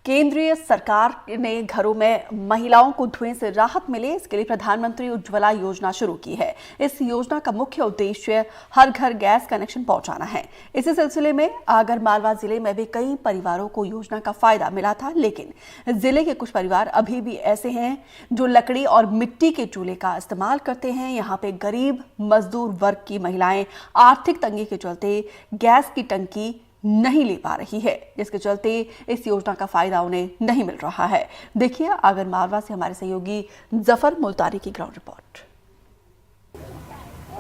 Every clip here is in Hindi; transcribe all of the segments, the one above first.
केंद्रीय सरकार ने घरों में महिलाओं को धुएं से राहत मिले, इसके लिए प्रधानमंत्री उज्ज्वला योजना शुरू की है। इस योजना का मुख्य उद्देश्य हर घर गैस कनेक्शन पहुंचाना है। इसी सिलसिले में आगरमालवा जिले में भी कई परिवारों को योजना का फायदा मिला था, लेकिन जिले के कुछ परिवार अभी भी ऐसे हैं जो लकड़ी और मिट्टी के चूल्हे का इस्तेमाल करते हैं। यहाँ पे गरीब मजदूर वर्ग की महिलाएं आर्थिक तंगी के चलते गैस की टंकी नहीं ले पा रही है, जिसके चलते इस योजना का फायदा उन्हें नहीं मिल रहा है। देखिए आगरमालवा से हमारे सहयोगी जफर मुल्तानी की ग्राउंड रिपोर्ट।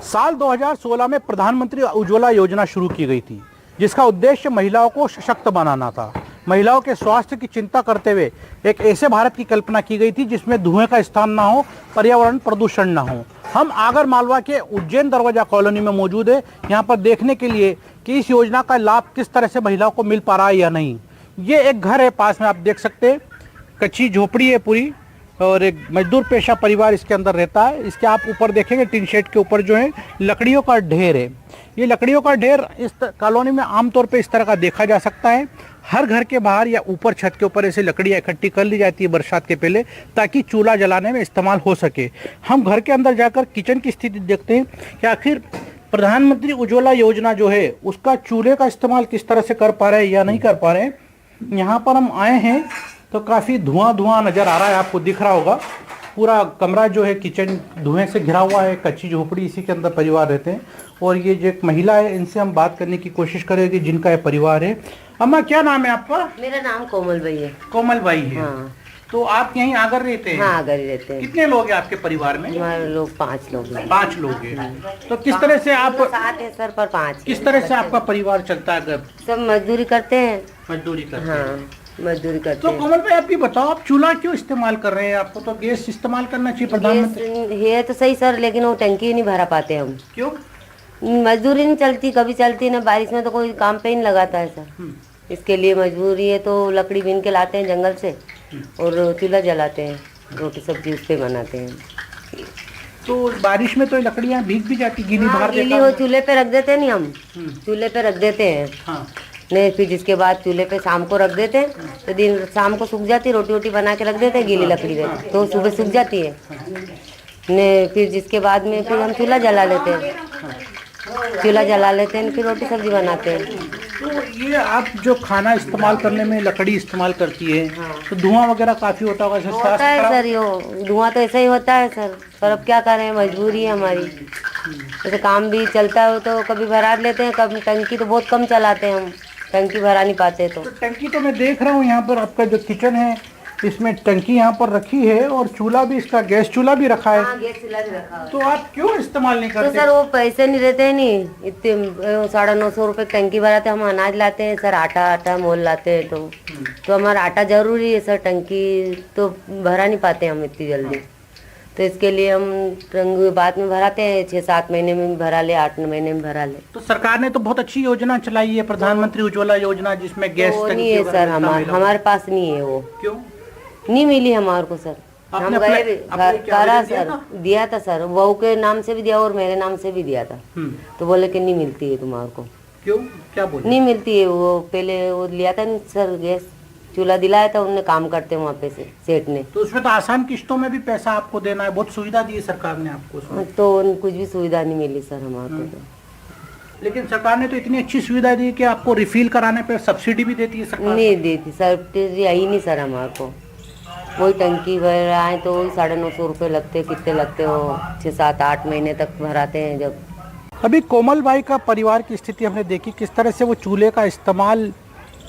साल 2016 में प्रधानमंत्री उज्ज्वला योजना शुरू की गई थी, जिसका उद्देश्य महिलाओं को सशक्त बनाना था। महिलाओं के स्वास्थ्य की चिंता करते हुए एक ऐसे भारत की कल्पना की गई थी जिसमें धुएं का स्थान ना हो, पर्यावरण प्रदूषण ना हो। हम आगरमालवा के उज्जैन दरवाजा कॉलोनी में मौजूद है, यहाँ पर देखने के लिए कि इस योजना का लाभ किस तरह से महिलाओं को मिल पा रहा है या नहीं। ये एक घर है, पास में आप देख सकते हैं, कच्ची झोपड़ी है पूरी, और एक मजदूर पेशा परिवार इसके अंदर रहता है। इसके आप ऊपर देखेंगे टीन शेड के ऊपर जो है लकड़ियों का ढेर है। ये लकड़ियों का ढेर इस कॉलोनी में आमतौर पे इस तरह का देखा जा सकता है। हर घर के बाहर या ऊपर छत के ऊपर ऐसे लकड़ियाँ इकट्ठी कर ली जाती है बरसात के पहले, ताकि चूल्हा जलाने में इस्तेमाल हो सके। हम घर के अंदर जाकर किचन की स्थिति देखते हैं कि आखिर प्रधानमंत्री उज्ज्वला योजना जो है उसका चूल्हे का इस्तेमाल किस तरह से कर पा रहे हैं या नहीं कर पा रहे हैं। यहाँ पर हम आए हैं तो काफ़ी धुआं नज़र आ रहा है, आपको दिख रहा होगा। पूरा कमरा जो है किचन धुएं से घिरा हुआ है, कच्ची झोपड़ी, इसी के अंदर परिवार रहते हैं। और ये जो एक महिला है, इनसे हम बात करने की कोशिश करेंगे जिनका ये परिवार है। अम्मा, क्या नाम है आपका? मेरा नाम कोमल बाई है। कोमल बाई है। हाँ। तो आप यहीं आगर रहते हैं? हाँ, आगर ही रहते हैं। कितने लोग हैं आपके परिवार में? हमारे लोग 5 लोग हैं। 5 लोग हैं। तो किस तरह से आप 7 है सर, पर 5 किस तरह से आपका परिवार चलता है? सब मजदूरी करते हैं। मजदूरी करते हैं। हाँ, मजदूरी करते तो हैं। कोमल भाई, आप ये बताओ, आप चूल्हा क्यों इस्तेमाल कर रहे हैं? आपको तो गैस इस्तेमाल करना चाहिए। प्रधानमंत्री है तो सही सर, लेकिन वो टंकी नहीं भरा पाते हम। क्यों? मजदूरी नहीं चलती, कभी चलती ना, बारिश में तो कोई काम पे ही नहीं लगाता है सर। इसके लिए मजबूरी है, तो लकड़ी बीन के लाते हैं जंगल से और चूल्हा जलाते हैं, रोटी सब्जी उस पे बनाते हैं। तो बारिश में तो लकड़ियाँ भीग भी जाती, गीली बाहर गीली हो, चूल्हे पे रख देते हैं। नहीं, हम चूल्हे पे रख देते हैं। हाँ। नहीं, फिर जिसके बाद चूल्हे पे शाम को रख देते हैं, तो दिन शाम को सूख जाती है, रोटी वोटी बना के रख देते हैं, गीली लकड़ी रहती तो सुबह सूख जाती है। ने फिर जिसके बाद में फिर हम चूल्हा जला लेते हैं, फिर रोटी सब्जी बनाते हैं। तो ये आप जो खाना इस्तेमाल करने में लकड़ी इस्तेमाल करती है, तो धुआं वगैरह काफी होता होगा है सर। यो धुआं तो ऐसा ही होता है सर, पर अब क्या करें, मजबूरी है हमारी। जैसे काम भी चलता हो तो कभी भरा लेते हैं, कभी टंकी तो बहुत कम चलाते हैं हम, टंकी भरा नहीं पाते। तो टंकी तो मैं देख रहा हूँ यहाँ पर आपका जो किचन है, इसमें टंकी यहाँ पर रखी है और चूल्हा भी, इसका गैस चूल्हा भी रखा है। हाँ, गैस चूल्हा भी रखा है। तो आप क्यों इस्तेमाल नहीं करते? तो सर वो पैसे नहीं रहते हैं, नहीं इतने 950 रुपये टंकी भराते, हम अनाज लाते हैं सर, आटा मोल लाते हैं। तो हमारा आटा जरूरी है सर, टंकी तो भरा नहीं पाते हम इतनी जल्दी। तो इसके लिए हम टंकी बाद में भराते हैं, 6-7 महीने में भरा ले, 8 महीने में भरा ले। तो सरकार ने तो बहुत अच्छी योजना चलाई है, प्रधानमंत्री उज्ज्वला योजना, जिसमें गैस नहीं है सर, हमारे पास नहीं है वो। क्यों नहीं मिली हमारे को सर। हम गए करा सर, दिया था सर, बहू के नाम से भी दिया और मेरे नाम से भी दिया था। तो बोले कि नहीं मिलती है तुम्हारे को। क्यों? क्या बोले? नहीं मिलती है। वो पहले वो लिया था सर, गैस चूल्हा दिलाया था उनने, काम करते वहाँ पे से सेठ ने। तो उसमें तो आसान किस्तों में भी पैसा आपको देना है, बहुत सुविधा दी है सरकार ने आपको उसमें। तो कुछ भी सुविधा नहीं मिली सर हमारे को। लेकिन सरकार ने तो इतनी अच्छी सुविधा दी कि आपको रिफिल कराने पे सब्सिडी भी देती है सरकार। नहीं देती सर, यही नहीं सर हमारे को। वही टंकी भर आए तो वही 950 रुपये लगते, कितने लगते हो, 6-7-8 महीने तक भराते हैं जब। अभी कोमल बाई का परिवार की स्थिति हमने देखी, किस तरह से वो चूल्हे का इस्तेमाल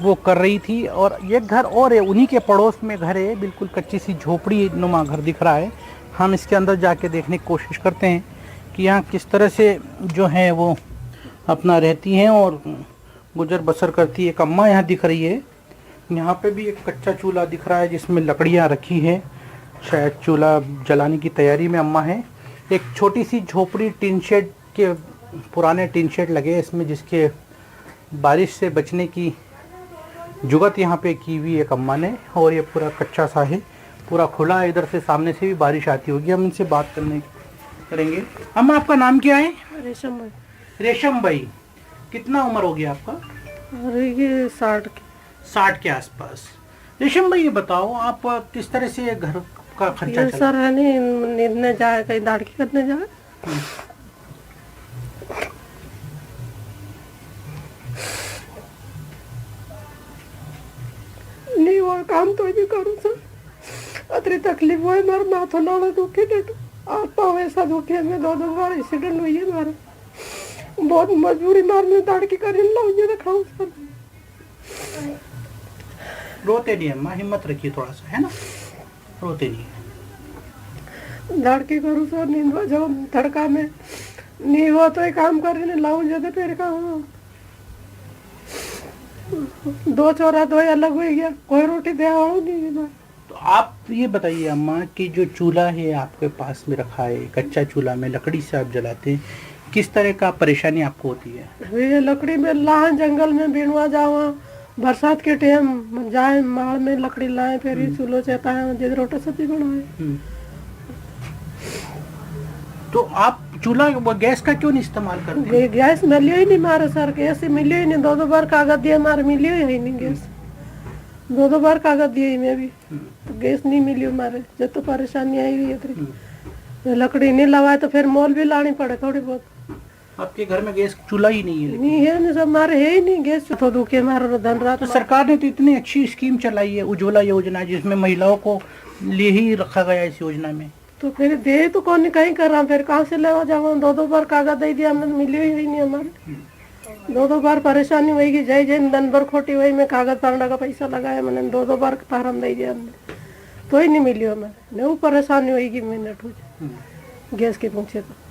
वो कर रही थी। और ये घर और है, उन्हीं के पड़ोस में घर है, बिल्कुल कच्ची सी झोपड़ी नुमा घर दिख रहा है। हम इसके अंदर जाके देखने की कोशिश करते हैं कि यहाँ किस तरह से जो है वो अपना रहती हैं और गुजर बसर करती है। एक अम्मा यहाँ दिख रही है, यहाँ पे भी एक कच्चा चूल्हा दिख रहा है जिसमें लकड़ियाँ रखी हैं, शायद चूल्हा जलाने की तैयारी में अम्मा है। एक छोटी सी झोपड़ी, टीन शेड के पुराने टीन शेड लगे हैं इसमें, जिसके बारिश से बचने की जुगत यहाँ पे की हुई एक अम्मा ने। और ये पूरा कच्चा सा है, पूरा खुला है, इधर से सामने से भी बारिश आती होगी। हम इनसे बात करेंगे। अम्मा, आपका नाम क्या है? रेशम भाई। रेशम भाई, कितना उम्र हो गया आपका? अरे ये 60 60 के आसपास। रेशम भाई, ये बताओ आप किस तरह से घर का खर्चा ये चला? सर है नहीं नींदने जाए कहीं दाढ़ी करने जाए नहीं वो काम तो भी करूँ सर अतरी तकलीफ हुई मारे माथो नाड़ा दुखे डेट हाथ पाँव ऐसा दुखे में दो बार एक्सीडेंट हुई है मारे बहुत मजबूरी मार में दाढ़ी कर लाऊंगी तो खाऊं सर रोते नहीं अम्मा, हिम्मत रखिए थोड़ा सा, है ना, रोते नहीं। लड़की करूँ सर नींदवा जाओ तड़का में नहीं हुआ तो एक काम कर रहे लाऊं जाते फिर का दो चौरा दो अलग हो गया कोई रोटी दे आओ नहीं ना। तो आप ये बताइए अम्मा कि जो चूल्हा है आपके पास में रखा है, कच्चा चूल्हा में लकड़ी से आप जलाते हैं, किस तरह का परेशानी आपको होती है? ये लकड़ी में लाए जंगल में बीनवा जावा बरसात के टाइम जाए माल में लकड़ी लाए फिर ये चूल्हो चाहता है जिस रोटी सब्जी बनाए। तो आप चूल्हा व गैस का क्यों नहीं इस्तेमाल करते हैं? गैस मिलियो ही नहीं मारे सर गैस मिलियो ही नहीं दो बार कागज दिए मारे मिलियो ही नहीं गैस दो बार कागज दिए मैं भी तो गैस नहीं मिली हमारे जब तो परेशानी आई हुई है लकड़ी नहीं लगाए तो फिर मोल भी लानी पड़े थोड़ी बहुत। आपके घर में गैस चूल्हा ही नहीं है लेकिन? नहीं है नहीं सब हमारे है ही नहीं गैस तो दुखे मारो धन रात। तो सरकार ने तो इतनी अच्छी स्कीम चलाई है उज्ज्वला योजना, जिसमें महिलाओं को ले ही रखा गया इस योजना में। तो फिर दे तो कौन कहीं कर रहा फिर कहाँ से लेवा जाओ दो बार कागज दे दिया हमने मिली ही नहीं हमारे दो बार परेशानी हुई कि जय जय दिन भर खोटी हुई मैं कागज पांडा का पैसा लगाया मैंने दो बार फार्म दे दिया हमने तो ही नहीं मिली हमारे नहीं वो परेशानी हुई कि मैंने ठूज गैस के पूछे तो।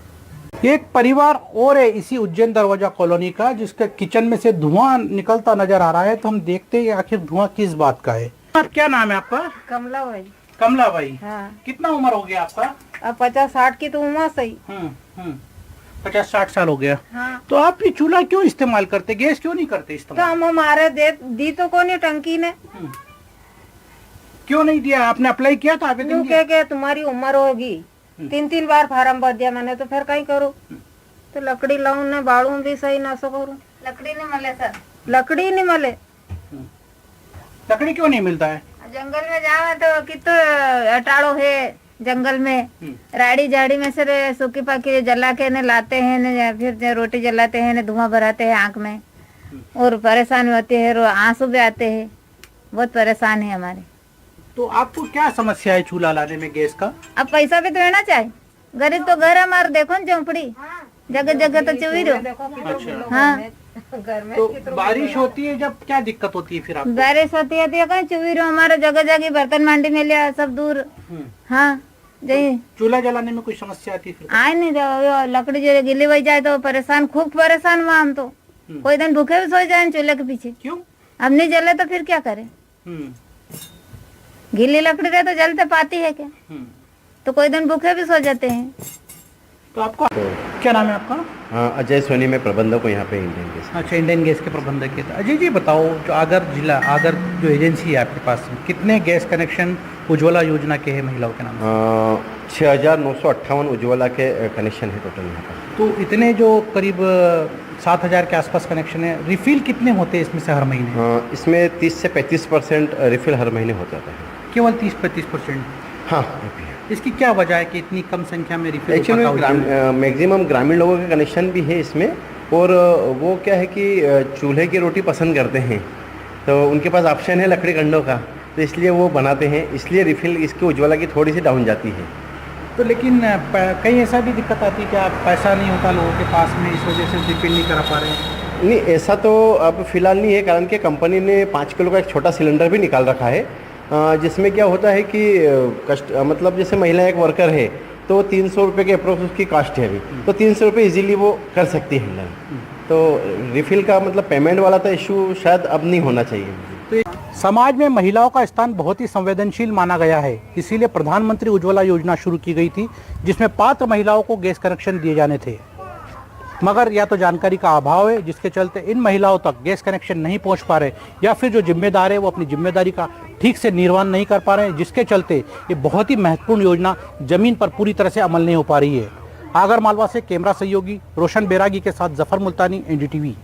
एक परिवार और है इसी उज्जैन दरवाजा कॉलोनी का जिसके किचन में से धुआं निकलता नजर आ रहा है, तो हम देखते हैं आखिर धुआं किस बात का है। आप क्या नाम है आपका? कमला भाई। कमला भाई। हाँ। कितना उम्र हो गया आपका? अब 50-60 की तो उम्र सही। 50-60 साल हो गया। हाँ। तो आप ये चूल्हा क्यों इस्तेमाल करते, गैस क्यों नहीं करते तो इस्तेमाल? हम हमारे दी तो कौन टंकी ने क्यों नहीं दिया? आपने अप्लाई किया था आवेदन यूं दिया? के तुम्हारी उम्र होगी 3-3 बार फार्म भर दिया मैंने तो फिर कहीं करूँ तो लकड़ी लाऊं ने बाड़ू भी सही ना सो करूँ लकड़ी नहीं मिले सर लकड़ी नहीं मिले। लकड़ी क्यों नहीं मिलता है? जंगल में जावे तो कितो अटाड़ो है जंगल में राड़ी जाड़ी में से सूखी पाकी जला के ने लाते हैं ने फिर रोटी जलाते हैं ने धुआं भराते हैं आँख में और परेशानी होती है आंसू भी आते हैं बहुत परेशान है हमारे। तो आपको क्या समस्या है चूल्हा लाने में गैस का? अब पैसा भी तो रहना चाहिए गरीब तो घर हमारे देखो न झोंपड़ी जगह जगह तो चुई रहो। अच्छा। हाँ तो बारिश होती है जब क्या दिक्कत होती है फिर आपको? बारिश होती है तो कहीं चुई रहो हमारे जगह जगह बर्तन मंडी में लिया सब दूर। हाँ जी चूल्हा जलाने में कोई समस्या आती है फिर? आए नहीं रहो लकड़ी जो गिली हुई जाए तो परेशान खूब परेशान हुआ हम तो कोई दिन भूखे भी सो जाए चूल्हे के पीछे। क्यों? अब नहीं जले तो फिर क्या करे गीली लकड़ी रहे तो जलते पाती है क्या तो कोई दिन भूखे भी सो जाते हैं। तो आपको क्या नाम है आपका? हाँ अजय सोनी में प्रबंधक हूँ यहाँ पे इंडियन गैस। अच्छा, इंडियन गैस के प्रबंधक के। अजय जी बताओ, जो आगर जिला आगर जो एजेंसी है आपके पास, कितने गैस कनेक्शन उज्ज्वला योजना के हैं महिलाओं के नाम? 6,958 उज्ज्वला के कनेक्शन है टोटल यहाँ पर। तो इतने जो करीब 7,000 के आसपास कनेक्शन है, रिफिल कितने होते हैं इसमें से हर महीने? इसमें 30 से 35% रिफिल हर महीने हो जाता है। केवल 30-35%? हाँ। इसकी क्या वजह है कि इतनी कम संख्या में रिफिल? एक्चुअली मैक्सिमम ग्रामीण लोगों के कनेक्शन भी है इसमें और वो क्या है कि चूल्हे की रोटी पसंद करते हैं तो उनके पास ऑप्शन है लकड़ी कंडों का तो इसलिए वो बनाते हैं, इसलिए रिफिल इसकी उज्ज्वला की थोड़ी सी डाउन जाती है। तो लेकिन कहीं ऐसा भी दिक्कत आती है कि आप पैसा नहीं होता लोगों के पास में, इस वजह से रिफिल नहीं करा पा रहे हैं? नहीं ऐसा तो अब फिलहाल नहीं है, कारण कि कंपनी ने 5 किलो का एक छोटा सिलेंडर भी निकाल रखा है जिसमें क्या होता है कि मतलब जैसे महिला एक वर्कर है तो 300 रुपये के अप्रोक्स उसकी कास्ट है अभी, तो 300 रुपये ईजिली वो कर सकती है। तो रिफिल का मतलब पेमेंट वाला तो इशू शायद अब नहीं होना चाहिए। तो समाज में महिलाओं का स्थान बहुत ही संवेदनशील माना गया है, इसीलिए प्रधानमंत्री उज्ज्वला योजना शुरू की गई थी जिसमें पात्र महिलाओं को गैस कनेक्शन दिए जाने थे। मगर या तो जानकारी का अभाव है जिसके चलते इन महिलाओं तक गैस कनेक्शन नहीं पहुंच पा रहे, या फिर जो जिम्मेदार है वो अपनी जिम्मेदारी का ठीक से निर्वहन नहीं कर पा रहे हैं, जिसके चलते ये बहुत ही महत्वपूर्ण योजना जमीन पर पूरी तरह से अमल नहीं हो पा रही है। आगर मालवा से कैमरा सहयोगी रोशन बैरागी के साथ जफर मुल्तानी, NDTV।